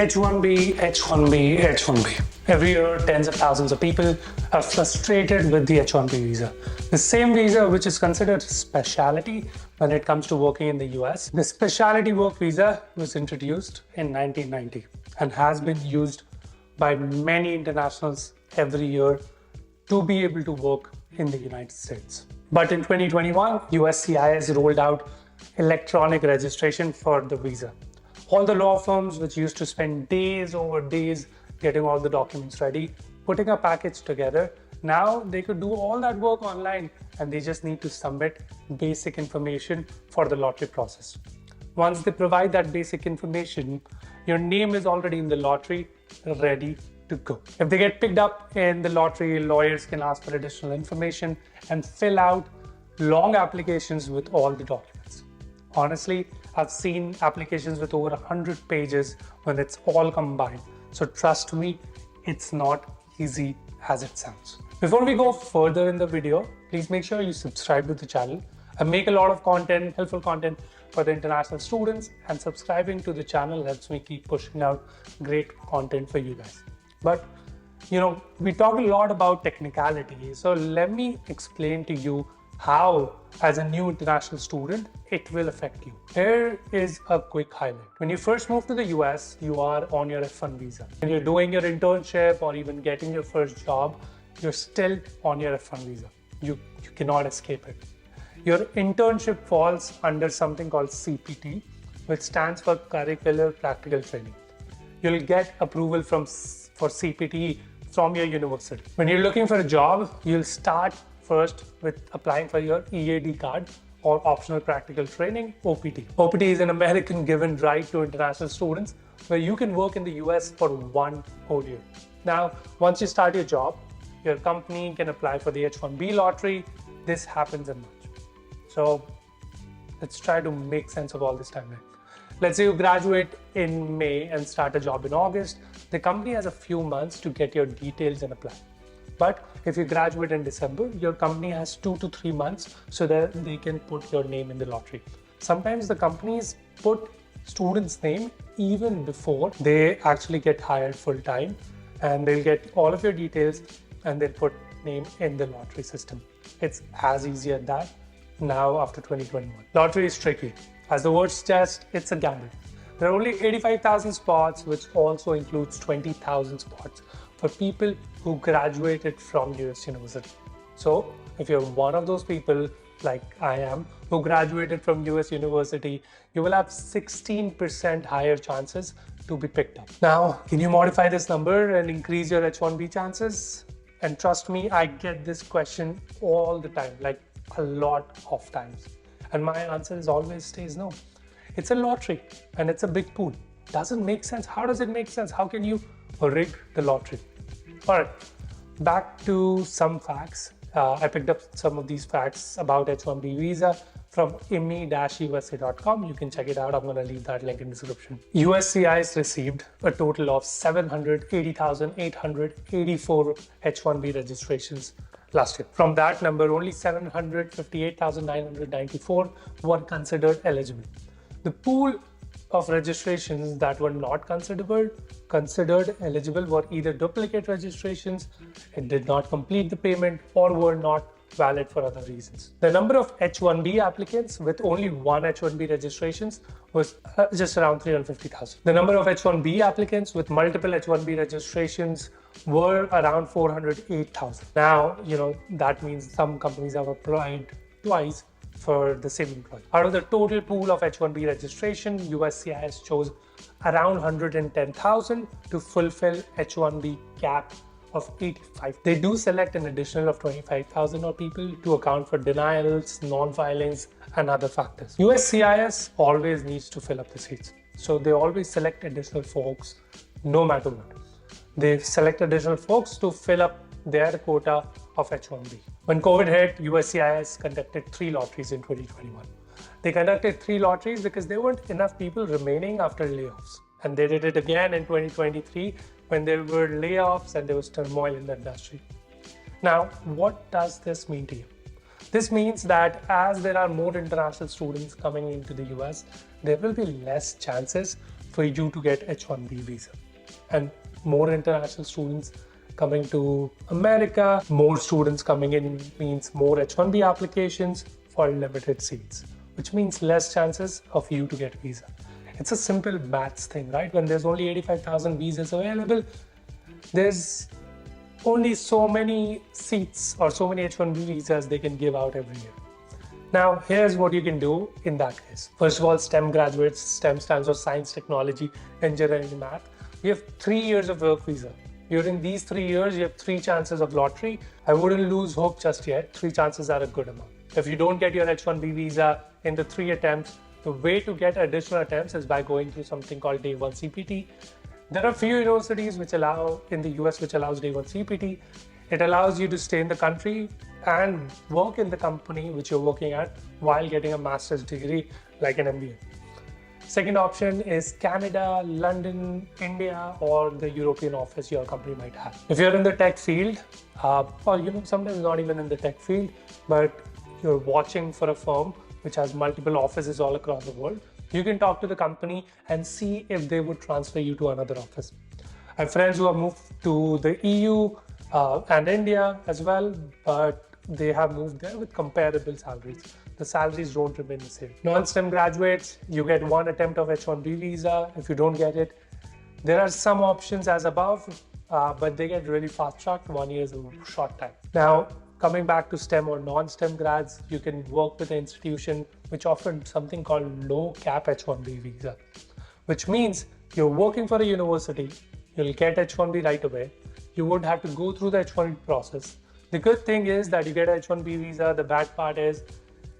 H1b, H1b, H1b. Every year, tens of thousands of people are frustrated with the H1b visa. The same visa which is considered specialty when it comes to working in the US. The specialty work visa was introduced in 1990 and has been used by many internationals every year to be able to work in the United States. But in 2021, USCIS rolled out electronic registration for the visa. All the law firms which used to spend days over days getting all the documents ready, putting a package together, now they could do all that work online and they just need to submit basic information for the lottery process. Once they provide that basic information, your name is already in the lottery, ready to go. If they get picked up in the lottery, lawyers can ask for additional information and fill out long applications with all the documents. Honestly, I've seen applications with over 100 pages when it's all combined. So trust me, it's not easy as it sounds. Before we go further in the video, please make sure you subscribe to the channel. I make a lot of content, helpful content for the international students, and subscribing to the channel helps me keep pushing out great content for you guys. But we talk a lot about technicality. So let me explain to you how, as a new international student, it will affect you. Here is a quick highlight. When you first move to the US, you are on your F1 visa. When you're doing your internship or even getting your first job, you're still on your F1 visa. You cannot escape it. Your internship falls under something called CPT, which stands for Curricular Practical Training. You'll get approval for CPT from your university. When you're looking for a job, you'll start first with applying for your EAD card or optional practical training, OPT. OPT is an American given right to international students where you can work in the US for 1 whole year. Now, once you start your job, your company can apply for the H1b lottery. This happens in March. So let's try to make sense of all this timeline. Let's say you graduate in May and start a job in August. The company has a few months to get your details and apply. But if you graduate in December, your company has 2 to 3 months so that they can put your name in the lottery. Sometimes the companies put students' name even before they actually get hired full time, and they'll get all of your details and they'll put name in the lottery system. It's as easy as that now after 2021. Lottery is tricky. As the word suggests, it's a gamble. There are only 85,000 spots, which also includes 20,000 spots for people who graduated from US University. So if you're one of those people, like I am, who graduated from US University, you will have 16% higher chances to be picked up. Now, can you modify this number and increase your H1B chances? And trust me, I get this question all the time, like a lot of times. And my answer is always stays no. It's a lottery and it's a big pool. Doesn't make sense. How does it make sense? How can you rig the lottery? All right, back to some facts. I picked up some of these facts about H1B visa from imi-usa.com. You can check it out. I'm going to leave that link in the description. USCIS received a total of 780,884 H1B registrations last year. From that number, only 758,994 were considered eligible. The pool of registrations that were not considered eligible were either duplicate registrations, it did not complete the payment, or were not valid for other reasons. The number of H1B applicants with only one H1B registrations was just around 350,000. The number of H1B applicants with multiple H1B registrations were around 408,000. Now, that means some companies have applied twice for the same employee. Out of the total pool of H1B registration, USCIS chose around 110,000 to fulfill H1B cap of 85. They do select an additional of 25,000 of people to account for denials, non-filings, and other factors. USCIS always needs to fill up the seats. So they always select additional folks no matter what. They select additional folks to fill up their quota of H1B. When COVID hit, USCIS conducted 3 lotteries in 2021. They conducted 3 lotteries because there weren't enough people remaining after layoffs. And they did it again in 2023 when there were layoffs and there was turmoil in the industry. Now, what does this mean to you? This means that as there are more international students coming into the US, there will be less chances for you to get H1b visa. And more international students coming to America, more students coming in means more H1b applications for limited seats, which means less chances of you to get visa. It's a simple maths thing, right? When there's only 85,000 visas available, there's only so many seats or so many H1b visas they can give out every year. Now, here's what you can do in that case. First of all, STEM graduates, STEM stands for science, technology, engineering, math. You have 3 years of work visa. During these 3 years, you have 3 chances of lottery. I wouldn't lose hope just yet. 3 chances are a good amount. If you don't get your H1b visa in the 3 attempts, the way to get additional attempts is by going through something called Day 1 CPT. There are few universities which allow in the US which allows Day 1 CPT. It allows you to stay in the country and work in the company which you're working at while getting a master's degree like an MBA. Second option is Canada, London, India, or the European office your company might have. If you're in the tech field, or sometimes not even in the tech field, but you're watching for a firm which has multiple offices all across the world, you can talk to the company and see if they would transfer you to another office. I have friends who have moved to the EU and India as well, but they have moved there with comparable salaries. The salaries don't remain the same. Non-STEM graduates, you get 1 attempt of H1b visa. If you don't get it, there are some options as above, but they get really fast-tracked. 1 year is a short time. Now, coming back to STEM or non-STEM grads, you can work with an institution which offered something called low-cap H1b visa, which means you're working for a university, you'll get H1b right away. You won't have to go through the H1b process. The good thing is that you get an H1b visa. The bad part is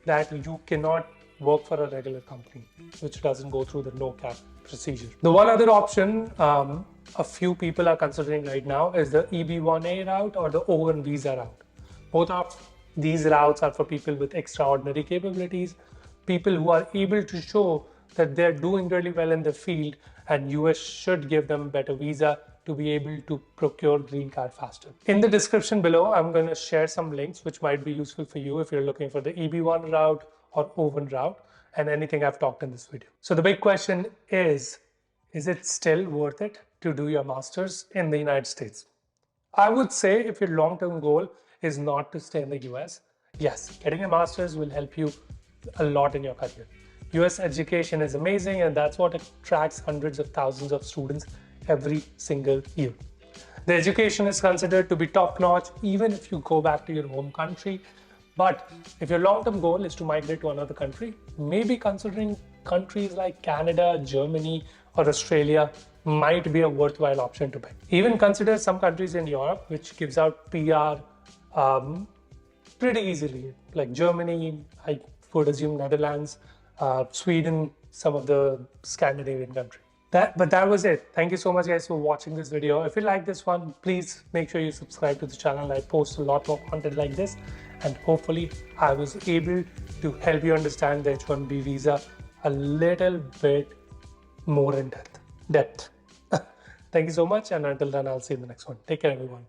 that you cannot work for a regular company, which doesn't go through the no-cap procedure. The one other option a few people are considering right now is the EB1A route or the O1 visa route. Both of these routes are for people with extraordinary capabilities, people who are able to show that they're doing really well in the field, and US should give them better visa to be able to procure green card faster. In the description below, I'm going to share some links which might be useful for you if you're looking for the EB1 route or O1 route and anything I've talked in this video. So the big question is it still worth it to do your master's in the United States? I would say if your long-term goal is not to stay in the US, yes, getting a master's will help you a lot in your career. US education is amazing, and that's what attracts hundreds of thousands of students every single year. The education is considered to be top-notch even if you go back to your home country. But if your long-term goal is to migrate to another country, maybe considering countries like Canada, Germany, or Australia might be a worthwhile option to pick. Even consider some countries in Europe which gives out PR pretty easily, like Germany, I would assume Netherlands, Sweden, some of the Scandinavian countries. But that was it. Thank you so much guys for watching this video. If you like this one, please make sure you subscribe to the channel. I post a lot more content like this, and hopefully I was able to help you understand the H1b visa a little bit more in depth. Thank you so much, and until then, I'll see you in the next one. Take care, everyone.